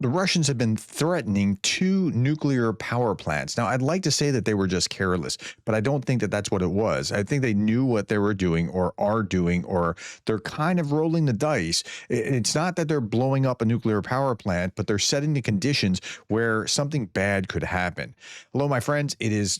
The Russians have been threatening two nuclear power plants. Now, I'd like to say that they were just careless, but I don't think that that's what it was. I think they knew what they were doing or are doing, or they're kind of rolling the dice. It's not that they're blowing up a nuclear power plant, but they're setting the conditions where something bad could happen. Hello, my friends. It is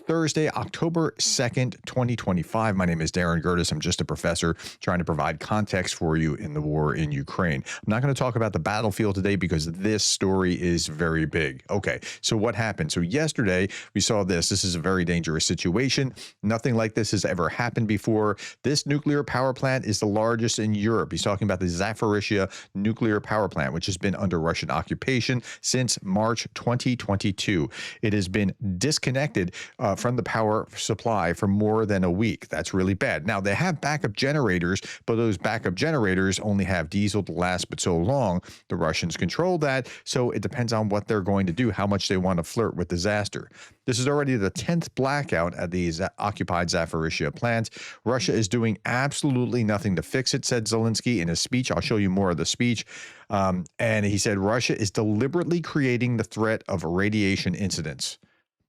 Thursday, October 2nd, 2025. My name is Darren Gerdes. I'm just a professor trying to provide context for you in the war in Ukraine. I'm not going to talk about the battlefield today because this story is very big. Okay, so what happened? So yesterday we saw this. This is a very dangerous situation. Nothing like this has ever happened before. This nuclear power plant is the largest in Europe. He's talking about the Zaporizhzhia nuclear power plant, which has been under Russian occupation since March 2022. It has been disconnected from the power supply for more than a week. That's really bad. Now, they have backup generators, but those backup generators only have diesel to last but so long. The Russians control that, so it depends on what they're going to do, how much they want to flirt with disaster. This is already the 10th blackout at the occupied Zaporizhzhia plant. Russia is doing absolutely nothing to fix it, said Zelensky in his speech. I'll show you more of the speech. And he said Russia is deliberately creating the threat of radiation incidents.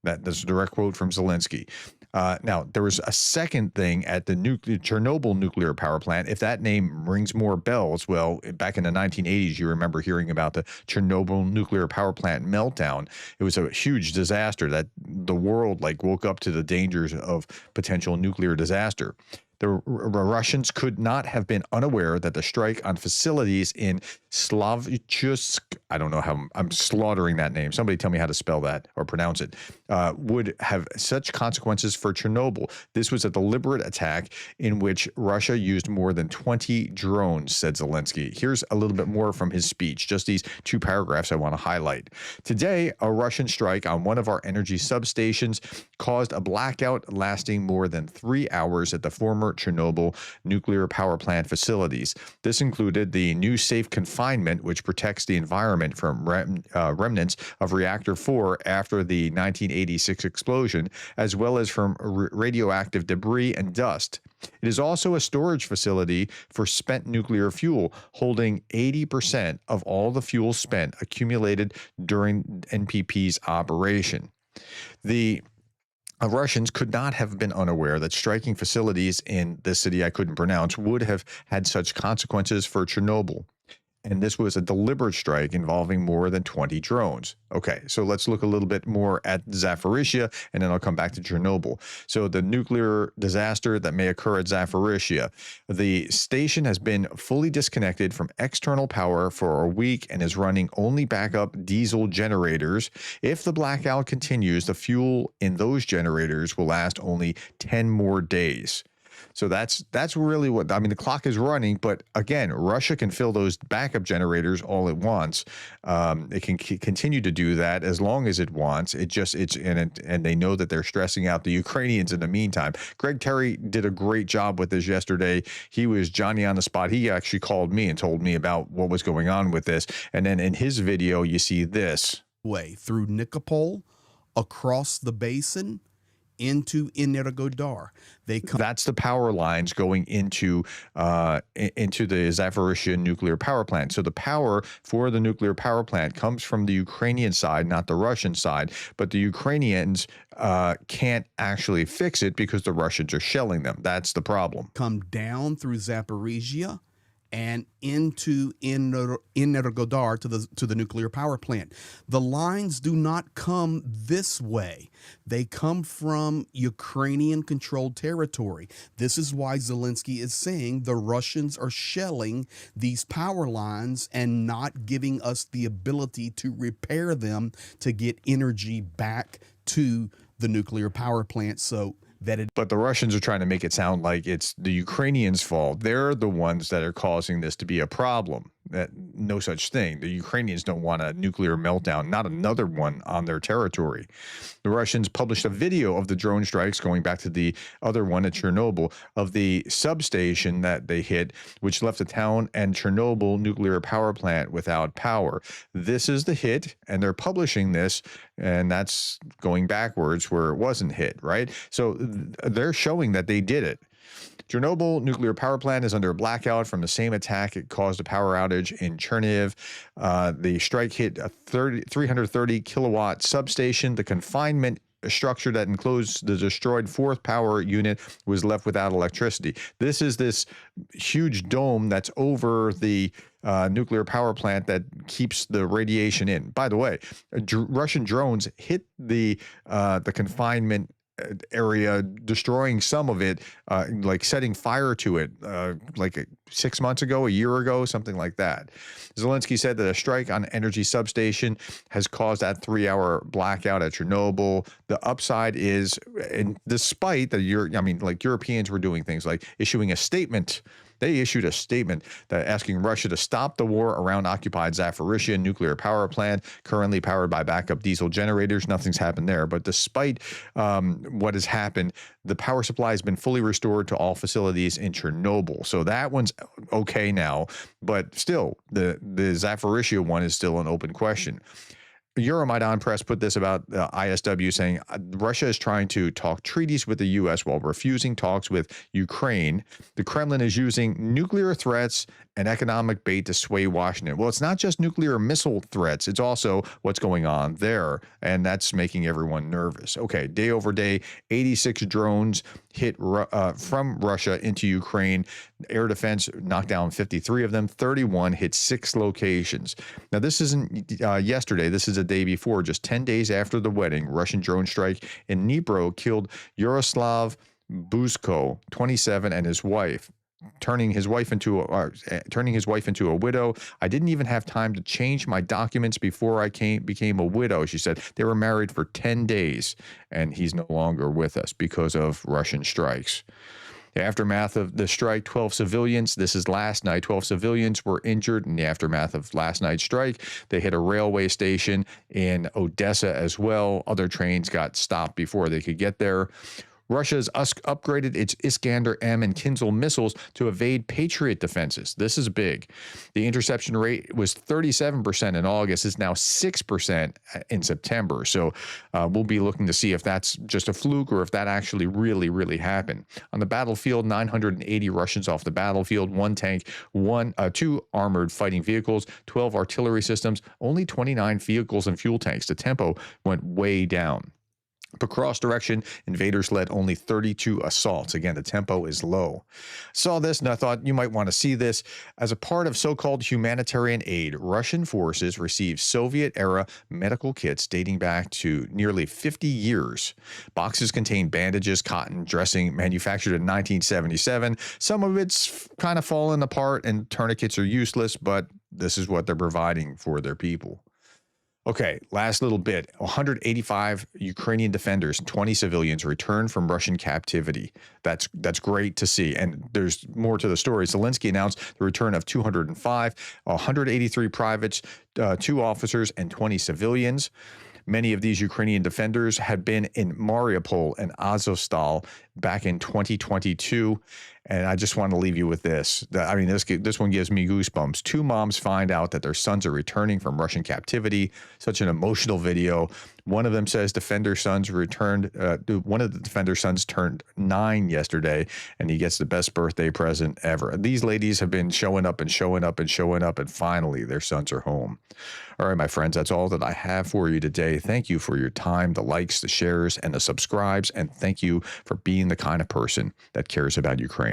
That's a direct quote from Zelensky. Now, there was a second thing at the Chernobyl nuclear power plant. If that name rings more bells, well, back in the 1980s, you remember hearing about the Chernobyl nuclear power plant meltdown. It was a huge disaster that the world woke up to the dangers of potential nuclear disaster. The Russians could not have been unaware that the strike on facilities in Slavchuk, I don't know how I'm slaughtering that name. Somebody tell me how to spell that or pronounce it, would have such consequences for Chernobyl. This was a deliberate attack in which Russia used more than 20 drones, said Zelensky. Here's a little bit more from his speech, just these two paragraphs I want to highlight. Today, a Russian strike on one of our energy substations caused a blackout lasting more than 3 hours at the former Chernobyl nuclear power plant facilities. This included the new safe confinement, which protects the environment from remnants of Reactor 4 after the 1986 explosion, as well as from radioactive debris and dust. It is also a storage facility for spent nuclear fuel, holding 80% of all the fuel spent accumulated during NPP's operation. The Russians could not have been unaware that striking facilities in this city I couldn't pronounce would have had such consequences for Chernobyl. And this was a deliberate strike involving more than 20 drones. Okay, so let's look a little bit more at Zaporizhzhia, and then I'll come back to Chernobyl. So the nuclear disaster that may occur at Zaporizhzhia. The station has been fully disconnected from external power for a week and is running only backup diesel generators. If the blackout continues, the fuel in those generators will last only 10 more days. So that's really what I mean. The clock is running, but again, Russia can fill those backup generators all it wants. It can continue to do that as long as it wants. And they know that they're stressing out the Ukrainians in the meantime. Greg Terry did a great job with this yesterday. He was Johnny on the spot. He actually called me and told me about what was going on with this. And then in his video, you see this way through Nikopol, across the basin, into Energodar. That's the power lines going into the Zaporizhzhia nuclear power plant. So the power for the nuclear power plant comes from the Ukrainian side, not the Russian side. But the Ukrainians can't actually fix it because the Russians are shelling them. That's the problem. Come down through Zaporizhzhia and into Energodar to the nuclear power plant. The lines do not come this way. They come from Ukrainian-controlled territory. This is why Zelensky is saying the Russians are shelling these power lines and not giving us the ability to repair them to get energy back to the nuclear power plant. But the Russians are trying to make it sound like it's the Ukrainians' fault. They're the ones that are causing this to be a problem. No such thing. The Ukrainians don't want a nuclear meltdown, not another one on their territory. The Russians published a video of the drone strikes, going back to the other one at Chernobyl, of the substation that they hit, which left the town and Chernobyl nuclear power plant without power. This is the hit, and they're publishing this, and that's going backwards where it wasn't hit, right? So they're showing that they did it. Chernobyl nuclear power plant is under a blackout from the same attack. It caused a power outage in Chernihiv. The strike hit a 330 kilowatt substation. The confinement structure that enclosed the destroyed fourth power unit was left without electricity. This is this huge dome that's over the nuclear power plant that keeps the radiation in. By the way, Russian drones hit the confinement area, destroying some of it, like setting fire to it, like 6 months ago, a year ago, something like that. Zelensky said that a strike on energy substation has caused that 3-hour blackout at Chernobyl. The upside is, and despite that, Europeans were doing things like issuing a statement. They issued a statement that asking Russia to stop the war around occupied Zaporizhzhia nuclear power plant, currently powered by backup diesel generators. Nothing's happened there. But despite what has happened, the power supply has been fully restored to all facilities in Chernobyl. So that one's okay now. But still, the Zaporizhzhia one is still an open question. Euromaidan Press put this about ISW, saying Russia is trying to talk treaties with the U.S. while refusing talks with Ukraine. The Kremlin is using nuclear threats and economic bait to sway Washington. Well, it's not just nuclear missile threats. It's also what's going on there, and that's making everyone nervous. Okay, day over day, 86 drones hit from Russia into Ukraine. Air defense knocked down 53 of them. 31 hit 6 locations. Now, this isn't yesterday. This is a day before. Just 10 days after the wedding, Russian drone strike in Dnipro killed Yaroslav Buzko, 27, and his wife, turning his wife into a widow. I didn't even have time to change my documents before I became a widow, she said. They were married for 10 days, and he's no longer with us because of Russian strikes. The aftermath of the strike, 12 civilians, this is last night, 12 civilians were injured in the aftermath of last night's strike. They hit a railway station in Odessa as well. Other trains got stopped before they could get there. Russia's upgraded its Iskander-M and Kinzhal missiles to evade Patriot defenses. This is big. The interception rate was 37% in August. It's now 6% in September. So we'll be looking to see if that's just a fluke or if that actually really, really happened. On the battlefield, 980 Russians off the battlefield, 1 tank, 2 armored fighting vehicles, 12 artillery systems, only 29 vehicles and fuel tanks. The tempo went way down. Across direction, invaders led only 32 assaults. Again, the tempo is low. Saw this and I thought you might want to see this. As a part of so-called humanitarian aid, Russian forces received Soviet-era medical kits dating back to nearly 50 years. Boxes contain bandages, cotton, dressing, manufactured in 1977. Some of it's kind of fallen apart and tourniquets are useless, but this is what they're providing for their people. Okay, last little bit. 185 Ukrainian defenders and 20 civilians returned from Russian captivity. That's great to see. And there's more to the story. Zelensky announced the return of 205, 183 privates, 2 officers, and 20 civilians. Many of these Ukrainian defenders had been in Mariupol and Azovstal back in 2022. And I just want to leave you with this. This one gives me goosebumps. 2 moms find out that their sons are returning from Russian captivity. Such an emotional video. One of them says one of the defender's sons turned 9 yesterday, and he gets the best birthday present ever. These ladies have been showing up and showing up and showing up, and finally their sons are home. All right, my friends, that's all that I have for you today. Thank you for your time, the likes, the shares, and the subscribes, and thank you for being the kind of person that cares about Ukraine.